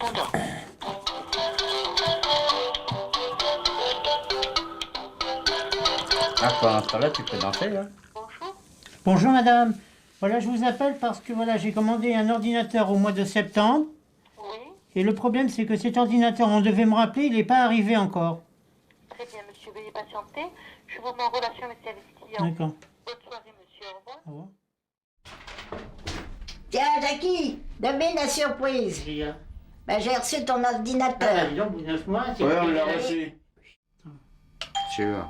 répondant. Ah, pendant ce temps-là, tu peux danser, là. Bonjour. Bonjour madame, voilà je vous appelle parce que voilà j'ai commandé un ordinateur au mois de septembre Oui. et le problème c'est que cet ordinateur, on devait me rappeler, il n'est pas arrivé encore. Très bien, monsieur. Veuillez patienter. Je vous mets en relation avec le service client. D'accord. Bonne soirée, monsieur. Au revoir. Au revoir. Tiens, Jackie, devine la surprise. Ben, j'ai reçu ton ordinateur. dis donc, au bout de 9 mois, c'est Ouais, on que- l'a reçu. Tu vois.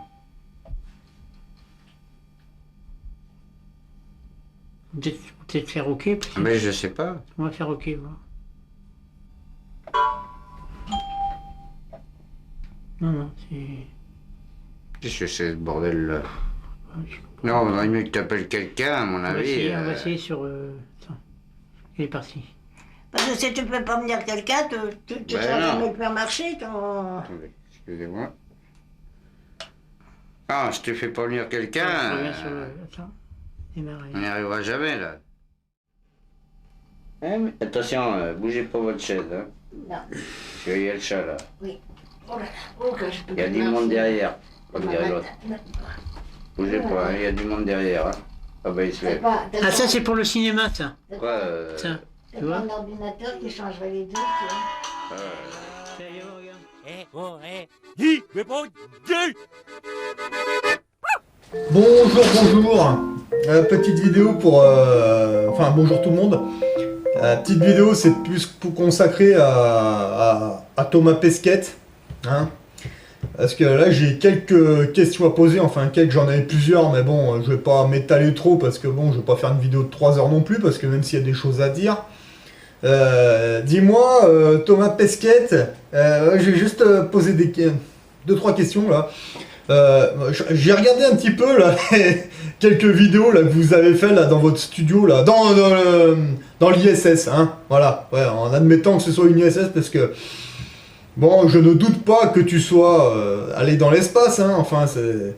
Peut-être faire OK, peut-être. Mais je sais pas. On va faire OK, voir. Non, non, c'est... Qu'est-ce que c'est ce bordel là? je comprends. Non, on aurait mieux que tu appelles quelqu'un, à mon On va avis. essayer, on va essayer sur... Attends. Il est parti. Parce que si tu peux pas me dire quelqu'un, tu Ben seras non. jamais le faire marcher, ton... Attendez, excusez-moi. Ah, je te fais pas venir Je quelqu'un. reviens sur le... Attends. Démarrer. On n'y arrivera jamais là. Attention, bougez pas votre chaise. Hein. Non. Parce qu'il y a le chat là. Oui. Oh là là, oh que je peux Il y a pas du marcher. monde derrière, comme dirait l'autre. Non. Bougez pas, hein, il y a du monde derrière. Hein. Ah bah il se T'as lève. pas- t'as Ah ça pas- c'est pour le cinéma ça. Quoi Ça. t'as Tu pas vois un ordinateur qui changerait les deux, tu vois. Dis, réponds, dis. Bonjour, bonjour. Petite vidéo pour... Enfin, bonjour tout le monde. Petite vidéo, c'est plus pour consacrer à Thomas Pesquet. Hein, parce que là, j'ai quelques questions à poser. Enfin, j'en avais plusieurs, mais bon, je vais pas m'étaler trop parce que bon, je vais pas faire une vidéo de 3 heures non plus, parce que même s'il y a des choses à dire. Dis-moi, Thomas Pesquet, je vais juste poser 2-3 questions là. J'ai regardé un petit peu là quelques vidéos là que vous avez fait là dans votre studio là, dans l'ISS, hein, voilà, ouais, en admettant que ce soit une ISS parce que bon, je ne doute pas que tu sois allé dans l'espace, hein, enfin c'est...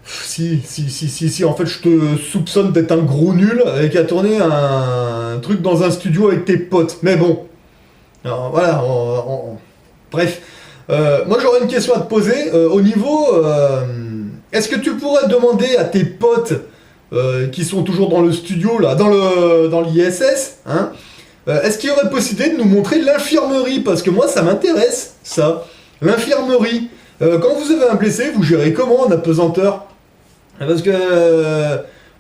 Si, en fait je te soupçonne d'être un gros nul avec à tourner un truc dans un studio avec tes potes, mais bon, alors, voilà, bref. Moi j'aurais une question à te poser, au niveau, est-ce que tu pourrais demander à tes potes qui sont toujours dans le studio, là, dans l'ISS, hein, est-ce qu'il y aurait possibilité de nous montrer l'infirmerie? Parce que moi ça m'intéresse, ça, l'infirmerie. Quand vous avez un blessé, vous gérez comment en apesanteur? Parce que,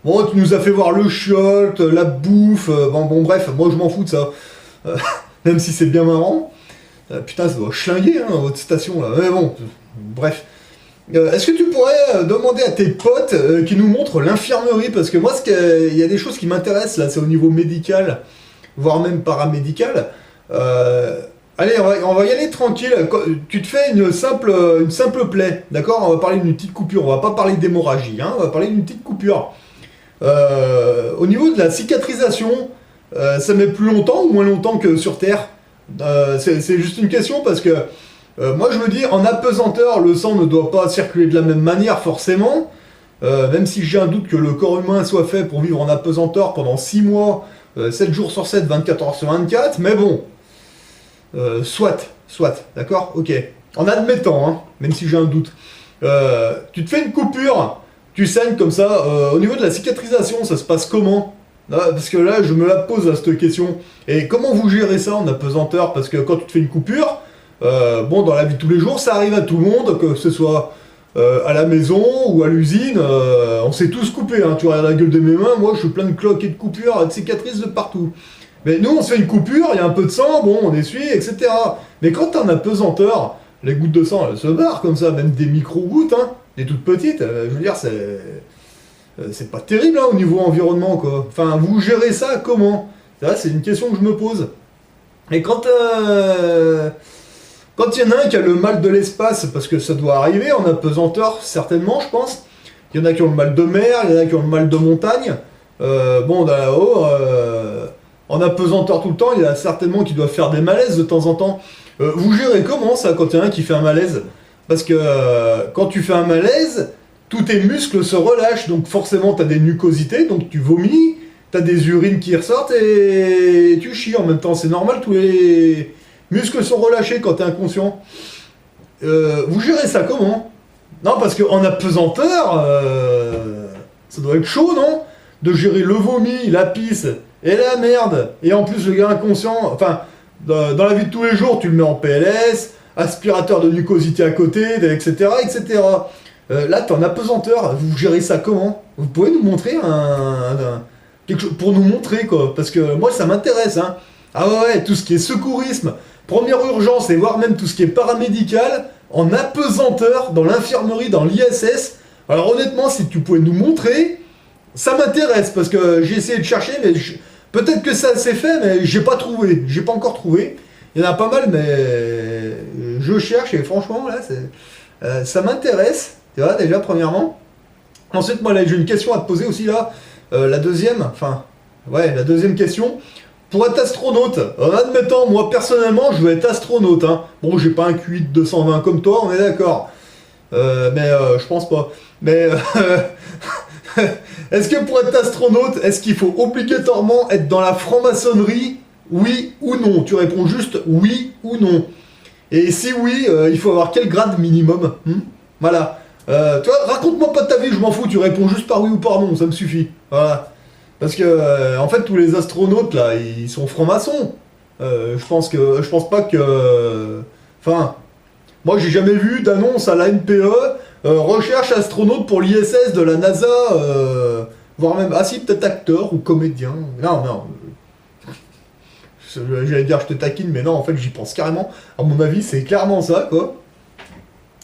bon, tu nous as fait voir le chiotte, la bouffe, bon bref, moi je m'en fous de ça, même si c'est bien marrant. Putain, ça doit schlinguer, hein, votre station, là. Mais bon, bref. Est-ce que tu pourrais demander à tes potes qui nous montrent l'infirmerie? Parce que moi, il y a des choses qui m'intéressent, là, c'est au niveau médical, voire même paramédical. Allez, on va y aller tranquille. Tu te fais une simple plaie, d'accord? On va parler d'une petite coupure, on va pas parler d'hémorragie, hein, on va parler d'une petite coupure. Au niveau de la cicatrisation, ça met plus longtemps ou moins longtemps que sur Terre? C'est juste une question parce que moi je me dis en apesanteur le sang ne doit pas circuler de la même manière forcément, même si j'ai un doute que le corps humain soit fait pour vivre en apesanteur pendant 6 mois, 7 jours sur 7, 24 heures sur 24, mais bon, soit, d'accord, ok, en admettant, hein, même si j'ai un doute, tu te fais une coupure, tu saignes comme ça, au niveau de la cicatrisation ça se passe comment? Parce que là, je me la pose à cette question. Et comment vous gérez ça en apesanteur? Parce que quand tu te fais une coupure, bon, dans la vie de tous les jours, ça arrive à tout le monde, que ce soit à la maison ou à l'usine, on s'est tous coupés. Hein. Tu regardes la gueule de mes mains, moi je suis plein de cloques et de coupures, de cicatrices de partout. Mais nous, on se fait une coupure, il y a un peu de sang, bon, on essuie, etc. Mais quand t'es en apesanteur, les gouttes de sang, elles se barrent comme ça, même des micro-gouttes, hein, des toutes petites, je veux dire, c'est pas terrible hein, au niveau environnement quoi. Enfin, vous gérez ça comment? Ça, c'est une question que je me pose. Et quand il y en a un qui a le mal de l'espace, parce que ça doit arriver en apesanteur certainement, je pense. Il y en a qui ont le mal de mer, il y en a qui ont le mal de montagne. Bon, là-haut, en apesanteur tout le temps, il y en a certainement qui doivent faire des malaises de temps en temps. Vous gérez comment ça quand il y en a un qui fait un malaise? Parce que quand tu fais un malaise, tous tes muscles se relâchent, donc forcément tu as des mucosités, donc tu vomis, t'as des urines qui ressortent et tu chies en même temps. C'est normal, tous les muscles sont relâchés quand t'es inconscient. Vous gérez ça comment? Non, parce qu'en apesanteur, ça doit être chaud, non? De gérer le vomi, la pisse et la merde. Et en plus, le gars inconscient, enfin, dans la vie de tous les jours, tu le mets en PLS, aspirateur de mucosité à côté, etc., etc. Là, t'es en apesanteur. Vous gérez ça comment? Vous pouvez nous montrer quelque chose pour nous montrer, quoi. Parce que moi, ça m'intéresse, hein. Ah ouais, tout ce qui est secourisme, première urgence et voire même tout ce qui est paramédical, en apesanteur, dans l'infirmerie, dans l'ISS. Alors honnêtement, si tu pouvais nous montrer, ça m'intéresse, parce que j'ai essayé de chercher, mais peut-être que ça s'est fait, mais j'ai pas trouvé. J'ai pas encore trouvé. Il y en a pas mal, mais je cherche, et franchement, là, ça m'intéresse. Tu vois, déjà, premièrement. Ensuite, moi, là, j'ai une question à te poser aussi, là. La deuxième question. Pour être astronaute, en admettant, moi, personnellement, je veux être astronaute, hein. Bon, j'ai pas un QI de 220 comme toi, on est d'accord. Mais je pense pas. Mais est-ce que pour être astronaute, est-ce qu'il faut obligatoirement être dans la franc-maçonnerie? Oui ou non? Tu réponds juste oui ou non. Et si oui, il faut avoir quel grade minimum? Voilà. Toi, raconte-moi pas de ta vie, je m'en fous, tu réponds juste par oui ou par non, ça me suffit. Voilà. Parce que, en fait, tous les astronautes, là, ils sont francs-maçons. Je pense pas que... Enfin, moi, j'ai jamais vu d'annonce à la NPE, recherche astronaute pour l'ISS de la NASA, voire même... Ah si, peut-être acteur ou comédien. Non. J'allais dire je te taquine, mais non, en fait, j'y pense carrément. À mon avis, c'est clairement ça, quoi.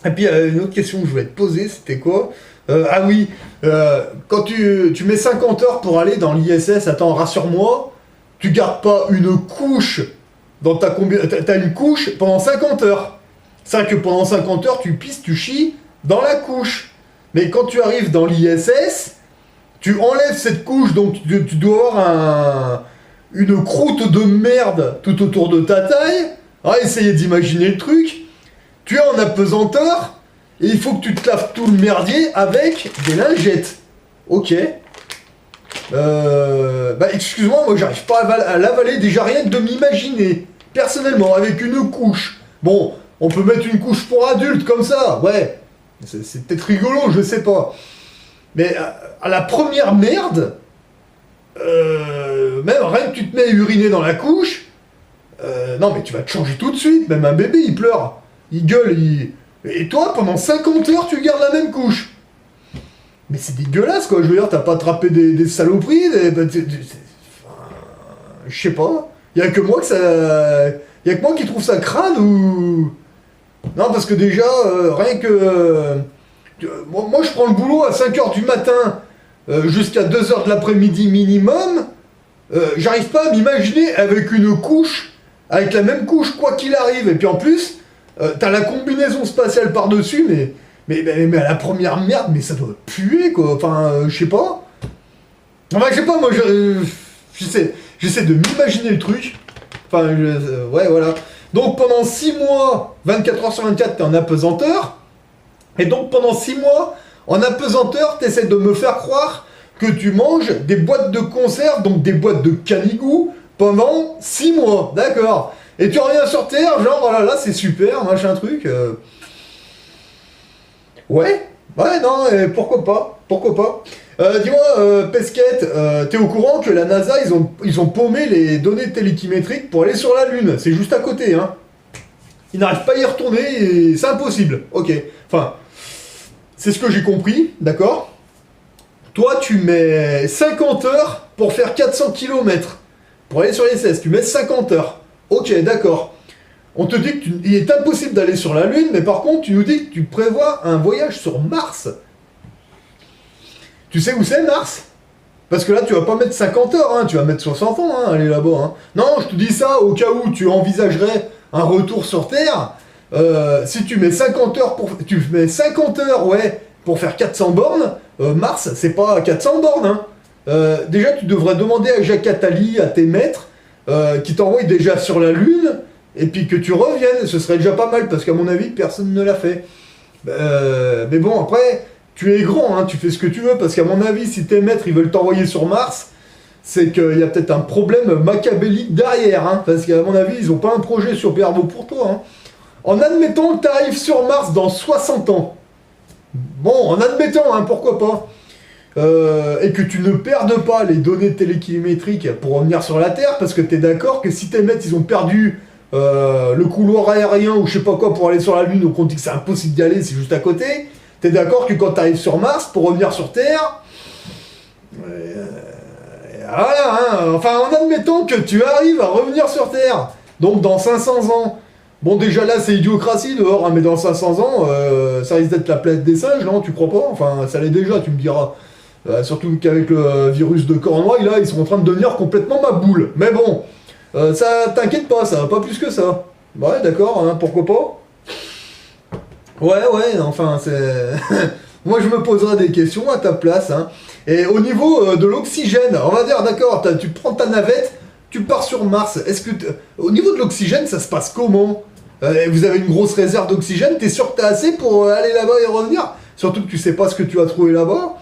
Et puis, une autre question que je voulais te poser, c'était quoi? Ah oui, quand tu mets 50 heures pour aller dans l'ISS, attends, rassure-moi, tu gardes pas une couche dans ta t'as une couche pendant 50 heures. C'est vrai que pendant 50 heures, tu pisses, tu chies dans la couche. Mais quand tu arrives dans l'ISS, tu enlèves cette couche, donc tu dois avoir une croûte de merde tout autour de ta taille. Ah, essayez d'imaginer le truc. Tu es en apesanteur, et il faut que tu te laves tout le merdier avec des lingettes. Ok. Excuse-moi, moi j'arrive pas à l'avaler, déjà rien que de m'imaginer. Personnellement, avec une couche. Bon, on peut mettre une couche pour adultes comme ça, ouais. C'est peut-être rigolo, je sais pas. Mais à la première merde, même rien que tu te mets à uriner dans la couche, non mais tu vas te changer tout de suite, même un bébé il pleure. Il gueule, et toi, pendant 50 heures, tu gardes la même couche. Mais c'est dégueulasse, quoi. Je veux dire, t'as pas attrapé des saloperies, je sais pas. Y'a que moi qui trouve ça crade, ou... Non, parce que déjà, rien que... moi, je prends le boulot à 5h du matin, jusqu'à 2h de l'après-midi minimum. J'arrive pas à m'imaginer avec une couche, avec la même couche, quoi qu'il arrive. Et puis en plus... t'as la combinaison spatiale par-dessus, mais à la première merde, mais ça doit puer, quoi. Enfin, je sais pas. Enfin, je sais pas, moi, j'essaie de m'imaginer le truc. Enfin, ouais, voilà. Donc, pendant 6 mois, 24 heures sur 24, t'es en apesanteur. Et donc, pendant 6 mois, en apesanteur, t'essaies de me faire croire que tu manges des boîtes de conserve, donc des boîtes de canigou, pendant 6 mois. D'accord. Et tu reviens sur Terre, genre, voilà, là, c'est super, machin truc. Ouais, non, pourquoi pas. Dis-moi, Pesquette, t'es au courant que la NASA, ils ont paumé les données télékimétriques pour aller sur la Lune. C'est juste à côté, hein. Ils n'arrivent pas à y retourner, et c'est impossible. Ok, enfin, c'est ce que j'ai compris, d'accord? Toi, tu mets 50 heures pour faire 400 km. Pour aller sur l'ISS, tu mets 50 heures. Ok, d'accord. On te dit qu'il est impossible d'aller sur la Lune, mais par contre, tu nous dis que tu prévois un voyage sur Mars. Tu sais où c'est, Mars? Parce que là, tu vas pas mettre 50 heures, hein, tu vas mettre 60 ans, hein, aller là-bas. Hein. Non, je te dis ça au cas où tu envisagerais un retour sur Terre. Si tu mets 50 heures pour faire 400 bornes, Mars, c'est pas 400 bornes. Hein. Déjà, tu devrais demander à Jacques Attali, à tes maîtres, qui t'envoie déjà sur la Lune, et puis que tu reviennes, ce serait déjà pas mal, parce qu'à mon avis, personne ne l'a fait. Mais bon, après, tu es grand, hein, tu fais ce que tu veux, parce qu'à mon avis, si tes maîtres, ils veulent t'envoyer sur Mars, c'est qu'il y a peut-être un problème macabélique derrière, hein, parce qu'à mon avis, ils ont pas un projet superbe pour toi. Hein. En admettant que tu arrives sur Mars dans 60 ans, bon, en admettant, hein, pourquoi pas, et que tu ne perdes pas les données télékilométriques pour revenir sur la Terre, parce que tu es d'accord que si tes maîtres, ils ont perdu le couloir aérien ou je sais pas quoi pour aller sur la Lune, donc on dit que c'est impossible d'y aller, c'est juste à côté, tu es d'accord que quand tu arrives sur Mars, pour revenir sur Terre, voilà, hein, enfin en admettant que tu arrives à revenir sur Terre, donc dans 500 ans, bon déjà là c'est idiocratie dehors, hein, mais dans 500 ans, ça risque d'être la planète des singes, non, tu crois pas? Enfin ça l'est déjà, tu me diras. Surtout qu'avec le virus de Cornouailles, là, ils sont en train de devenir complètement ma boule. Mais bon, ça t'inquiète pas, ça va pas plus que ça. Ouais, d'accord, hein, pourquoi pas? Ouais, enfin, c'est... Moi, je me poserai des questions à ta place, hein. Et au niveau de l'oxygène, on va dire, d'accord, tu prends ta navette, tu pars sur Mars. Est-ce que... Au niveau de l'oxygène, ça se passe comment? Vous avez une grosse réserve d'oxygène, t'es sûr que t'as assez pour aller là-bas et revenir? Surtout que tu sais pas ce que tu vas trouver là-bas.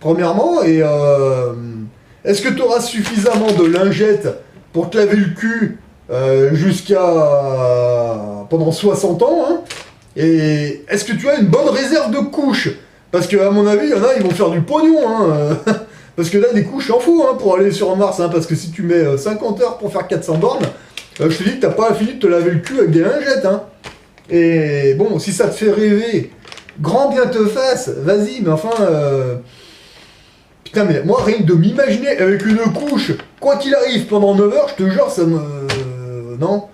Premièrement, et est-ce que tu auras suffisamment de lingettes pour te laver le cul jusqu'à pendant 60 ans, hein? Et est-ce que tu as une bonne réserve de couches? Parce qu'à mon avis, il y en a, ils vont faire du pognon, hein. Parce que là, des couches, en faut, hein, pour aller sur Mars, hein, parce que si tu mets 50 heures pour faire 400 bornes, je te dis que t'as pas fini de te laver le cul avec des lingettes, hein. Et bon, si ça te fait rêver, grand bien te fasse, vas-y, mais enfin... Putain, mais moi, rien que de m'imaginer avec une couche, quoi qu'il arrive, pendant 9 heures, je te jure, ça me... Non.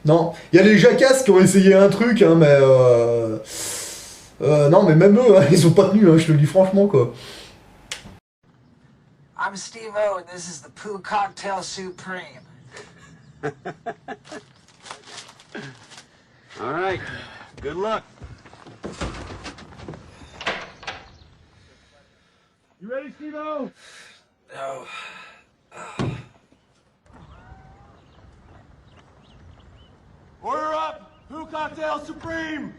Non. Il y a les jacasses qui ont essayé un truc, hein, mais... non, mais même eux, hein, ils ont pas tenu, hein, je te le dis franchement, quoi. I'm Steve-O, and this is the Poo Cocktail Supreme. All right. Good luck. You ready, Steve-O? No. Order up! Who Cocktail Supreme!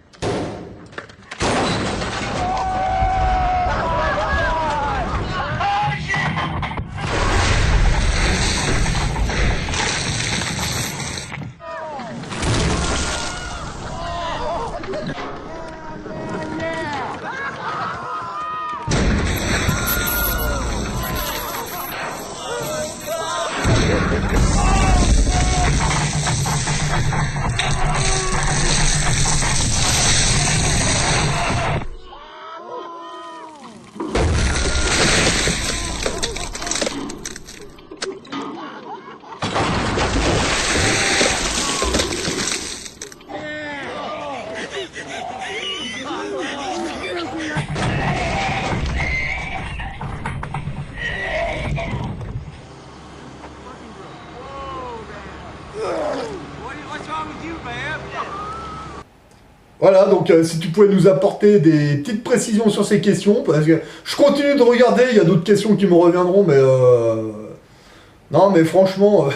Voilà, donc si tu pouvais nous apporter des petites précisions sur ces questions, parce que je continue de regarder, il y a d'autres questions qui me reviendront, mais non, mais franchement,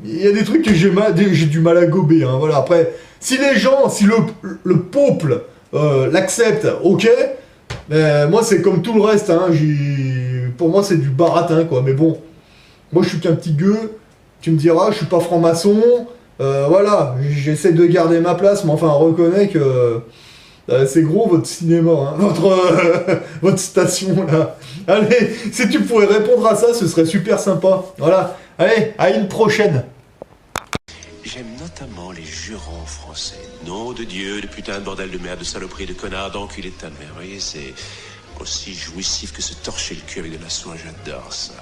il y a des trucs que j'ai du mal à gober, hein, voilà. Après, si les gens, si le peuple l'accepte, ok, mais moi c'est comme tout le reste, hein, pour moi c'est du baratin, quoi, mais bon, moi je suis qu'un petit gueux, tu me diras, je suis pas franc-maçon, voilà, j'essaie de garder ma place, mais enfin, reconnais que c'est gros votre cinéma, hein, votre station là. Allez, si tu pourrais répondre à ça, ce serait super sympa. Voilà, allez, à une prochaine. J'aime notamment les jurons français. Nom de Dieu, de putain, de bordel, de merde, de saloperie, de connard, d'enculé de ta mère. Vous voyez, c'est aussi jouissif que se torcher le cul avec de la soie, j'adore ça.